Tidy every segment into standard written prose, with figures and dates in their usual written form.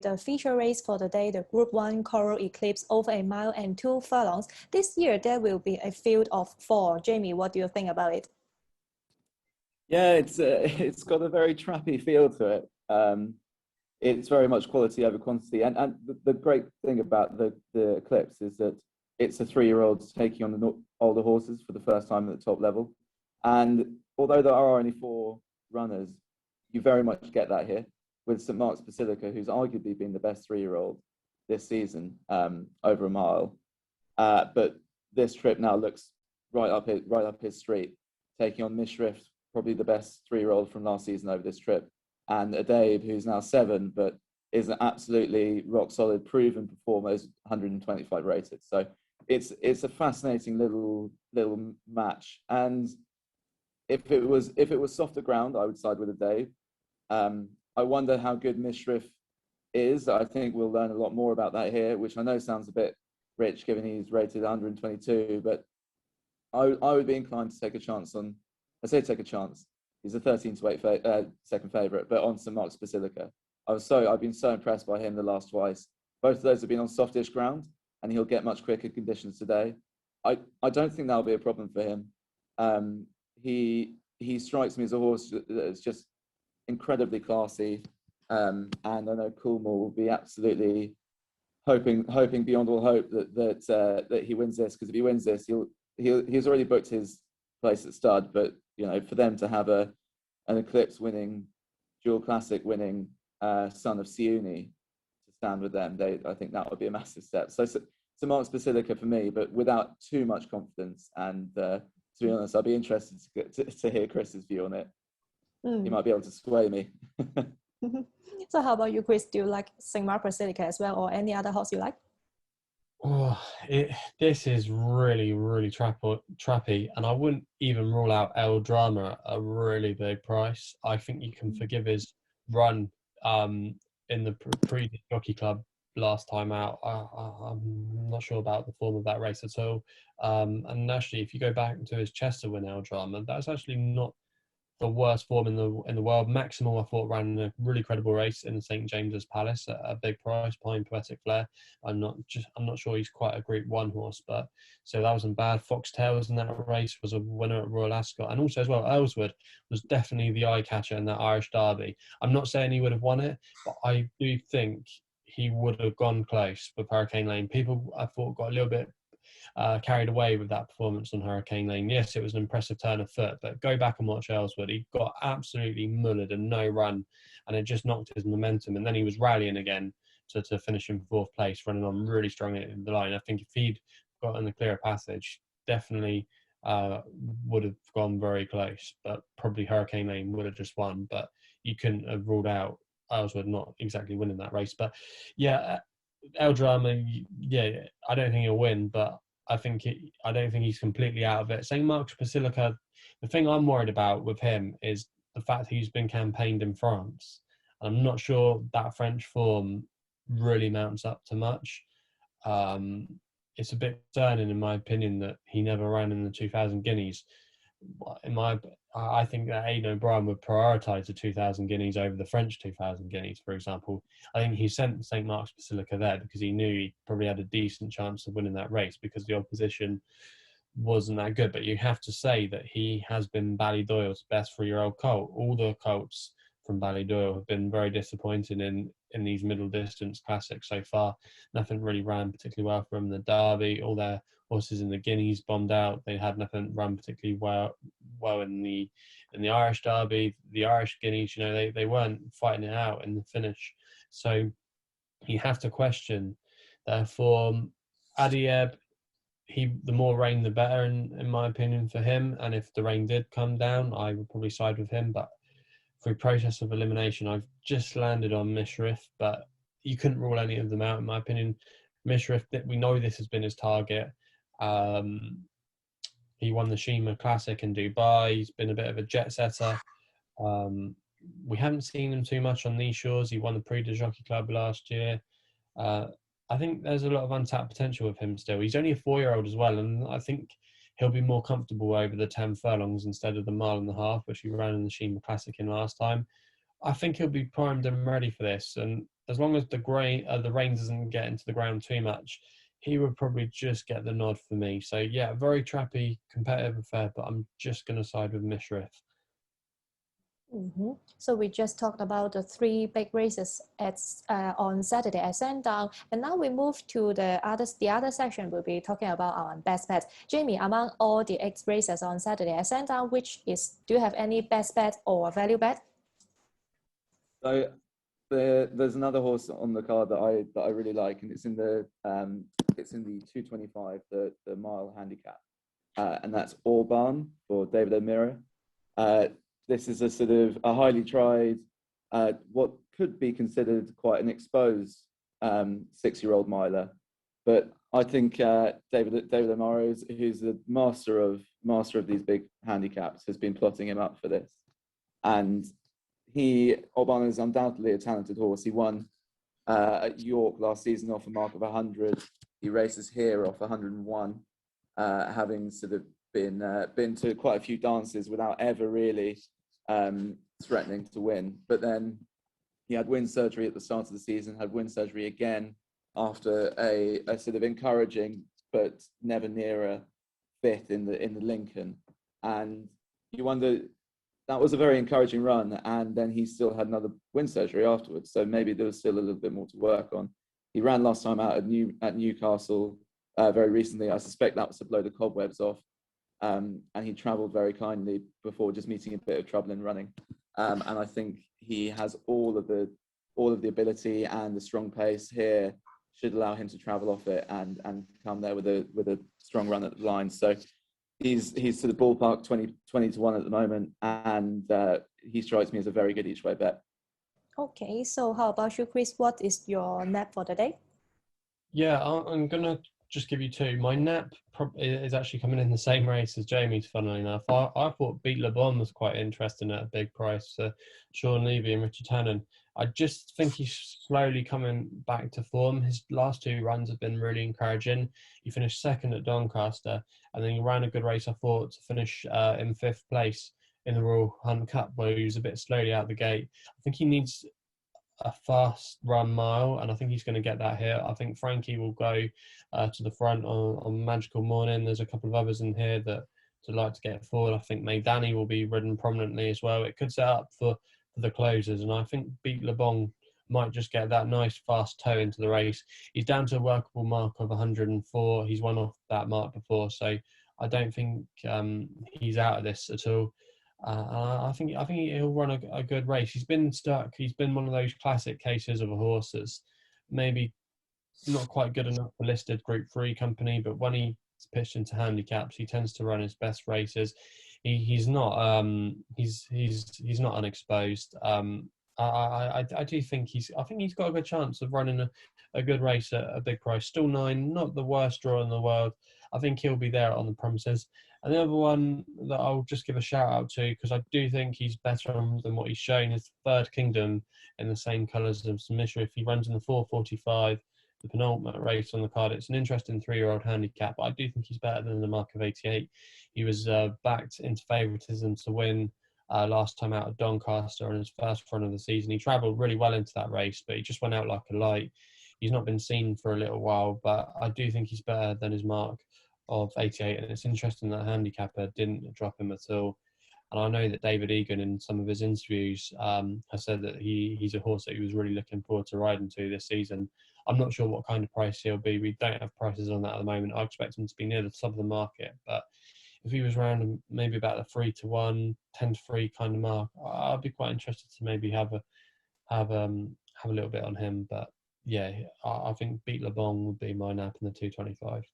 the feature race for the day, the Group 1 Coral Eclipse over 1 mile and 2 furlongs. This year, there will be a field of 4. Jamie, what do you think about it? Yeah, it's got a very trappy feel to it. It's very much quality over quantity. And the great thing about the Eclipse is that it's a 3-year-old taking on the older horses for the first time at the top level. And although there are only 4 runners, you very much get that here with St Mark's Basilica, who's arguably been the best 3-year-old this season, over 1 mile. But this trip now looks right up his street, taking on Mishriff, probably the best 3-year-old from last season over this trip, and Dave, who's now 7, but is an absolutely rock solid, proven performer, is 125 rated. So it's a fascinating little match. And if it was softer ground, I would side with a Dave. I wonder how good Mishriff is. I think we'll learn a lot more about that here, which I know sounds a bit rich given he's rated 122, but I would be inclined to take a chance on. I say take a chance. He's a 13-to-8 second favourite, but on St Mark's Basilica. I've been so impressed by him the last twice. Both of those have been on softish ground, and he'll get much quicker conditions today. I don't think that'll be a problem for him. He strikes me as a horse that's just incredibly classy, and I know Coolmore will be absolutely hoping beyond all hope that he wins this, because if he wins this, he's already booked his place at stud. But for them to have an Eclipse winning, Dual Classic winning son of Siuni to stand with them, I think that would be a massive step. So St Mark's Basilica for me, but without too much confidence. And to be honest, I'd be interested to hear Chris's view on it. He might be able to sway me. So how about you, Chris? Do you like St Mark's Basilica as well, or any other horse you like? Oh, this is really, really trappy, and I wouldn't even rule out El Drama at a really big price. I think you can forgive his run in the previous Jockey Club last time out. I'm not sure about the form of that race at all. And actually, if you go back to his Chester win, El Drama, that's actually not the worst form in the world. Maximal, I thought, ran a really credible race in the St James's Palace at a big price, behind Poetic Flair. I'm not sure he's quite a Group 1 horse, but so that wasn't bad. Foxtails in that race was a winner at Royal Ascot, and also as well, Earlswood was definitely the eye catcher in that Irish Derby. I'm not saying he would have won it, but I do think he would have gone close with Hurricane Lane. People, I thought, got a little bit carried away with that performance on Hurricane Lane. Yes, it was an impressive turn of foot, but go back and watch Earlswood. He got absolutely mullered and no run, and it just knocked his momentum. And then he was rallying again to finish in 4th place, running on really strong in the line. I think if he'd gotten the clearer passage, definitely would have gone very close, but probably Hurricane Lane would have just won. But you couldn't have ruled out Earlswood not exactly winning that race. But yeah, El Drama, yeah, I don't think he'll win, but I don't think he's completely out of it. St Mark's Basilica, the thing I'm worried about with him is the fact he's been campaigned in France. I'm not sure that French form really mounts up to much. It's a bit concerning, in my opinion, that he never ran in the 2000 Guineas. I think that Aidan O'Brien would prioritise the 2000 Guineas over the French 2000 Guineas, for example. I think he sent St Mark's Basilica there because he knew he probably had a decent chance of winning that race because the opposition wasn't that good. But you have to say that he has been Ballydoyle's best 3-year-old colt. All the colts from Ballydoyle have been very disappointing in these middle distance classics so far. Nothing really ran particularly well for him in the Derby. All their horses in the Guineas bombed out. They had nothing run particularly well in the Irish Derby. The Irish Guineas, they weren't fighting it out in the finish. So you have to question their form. Adieb, the more rain the better in my opinion for him. And if the rain did come down, I would probably side with him. But through process of elimination, I've just landed on Mishriff, but you couldn't rule any of them out in my opinion. Mishriff, we know this has been his target. He won the Shima Classic in Dubai. He's been a bit of a jet setter. We haven't seen him too much on these shores. He won the Prix de Jockey Club last year. I think there's a lot of untapped potential with him still. He's only a 4-year-old as well, and I think he'll be more comfortable over the 10 furlongs instead of the 1.5 miles, which he ran in the Shima Classic in last time. I think he'll be primed and ready for this. And as long as the rain doesn't get into the ground too much, he would probably just get the nod for me. So yeah, very trappy, competitive affair, but I'm just going to side with Mishrif. So we just talked about the 3 big races on Saturday at Sandown, and now we move to the other section. We'll be talking about our best bets. Jamie, among all the 8 races on Saturday at Sandown, do you have any best bet or value bet? So there's another horse on the card that I really like, and it's in the 225, the mile handicap, and that's Orban for David O'Meara. This is a sort of a highly tried, what could be considered quite an exposed 6-year-old miler, but I think David O'Meara, who's the master of these big handicaps, has been plotting him up for this, and Orban is undoubtedly a talented horse. He won at York last season off a mark of 100. He races here off 101, having sort of been to quite a few dances without ever really threatening to win. But then he had wind surgery at the start of the season, had wind surgery again after a sort of encouraging but never nearer 5th in the Lincoln. And you wonder, that was a very encouraging run, and then he still had another wind surgery afterwards. So maybe there was still a little bit more to work on. He ran last time out at Newcastle very recently. I suspect that was to blow the cobwebs off. And he travelled very kindly before just meeting a bit of trouble in running. And I think he has all of the ability, and the strong pace here should allow him to travel off it and come there with a strong run at the line. So he's sort of ballpark 20 to 1 at the moment, and he strikes me as a very good each way bet. Okay, so how about you, Chris? What is your nap for the day? Yeah, I'm gonna just give you 2. My nap is actually coming in the same race as Jamie's, funnily enough. I thought Beat Le Bon was quite interesting at a big price for Sean Levy and Richard Tannen. I just think he's slowly coming back to form. His last 2 runs have been really encouraging. He finished 2nd at Doncaster, and then he ran a good race, I thought, to finish in 5th place in the Royal Hunt Cup, where he was a bit slowly out the gate. I think he needs a fast run mile, and I think he's going to get that here. I think Frankie will go to the front on Magical Morning. There's a couple of others in here that would like to get forward. I think Maydani will be ridden prominently as well. It could set up for the closers, and I think Beat Le Bon might just get that nice fast toe into the race. He's down to a workable mark of 104. He's won off that mark before, so I don't think he's out of this at all. I think he'll run a good race. He's been stuck. He's been one of those classic cases of a horse that's maybe not quite good enough for listed Group 3 company, but when he's pitched into handicaps, he tends to run his best races. He's not unexposed. I do think he's got a good chance of running a good race at a big price. Still 9, not the worst draw in the world. I think he'll be there on the promises. And the other one that I'll just give a shout out to, because I do think he's better than what he's shown, is Third Kingdom in the same colours as Misha. If he runs in the 4:45, the penultimate race on the card, it's an interesting 3-year-old handicap. But I do think he's better than the mark of 88. He was backed into favouritism to win last time out at Doncaster on his first run of the season. He travelled really well into that race, but he just went out like a light. He's not been seen for a little while, but I do think he's better than his mark of 88, and it's interesting that handicapper didn't drop him at all. And I know that David Egan, in some of his interviews, has said that he's a horse that he was really looking forward to riding to this season. I'm not sure what kind of price he'll be. We don't have prices on that at the moment. I expect him to be near the top of the market, but if he was around maybe about the 3 to 1, 10 to 3 kind of mark, I'd be quite interested to maybe have a little bit on him. But yeah, I think Beat Le Bon would be my nap in the 225.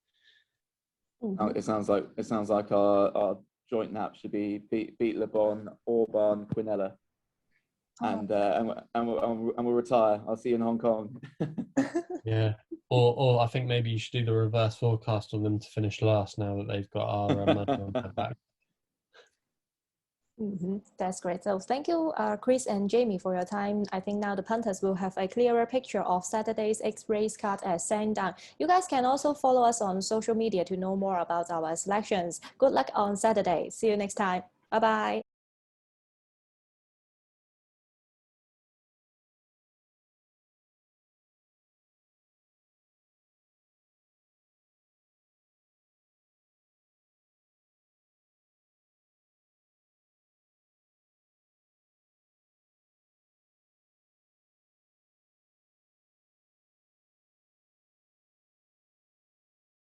Mm-hmm. It sounds like our joint nap should be Beat Le Bon, Orban, Quinella, and we'll retire. I'll see you in Hong Kong. Yeah, or I think maybe you should do the reverse forecast on them to finish last now that they've got our money on their back. That's great. So thank you, Chris and Jamie, for your time. I think now the punters will have a clearer picture of Saturday's X-race card at Sandown. You guys can also follow us on social media to know more about our selections. Good luck on Saturday. See you next time. Bye-bye.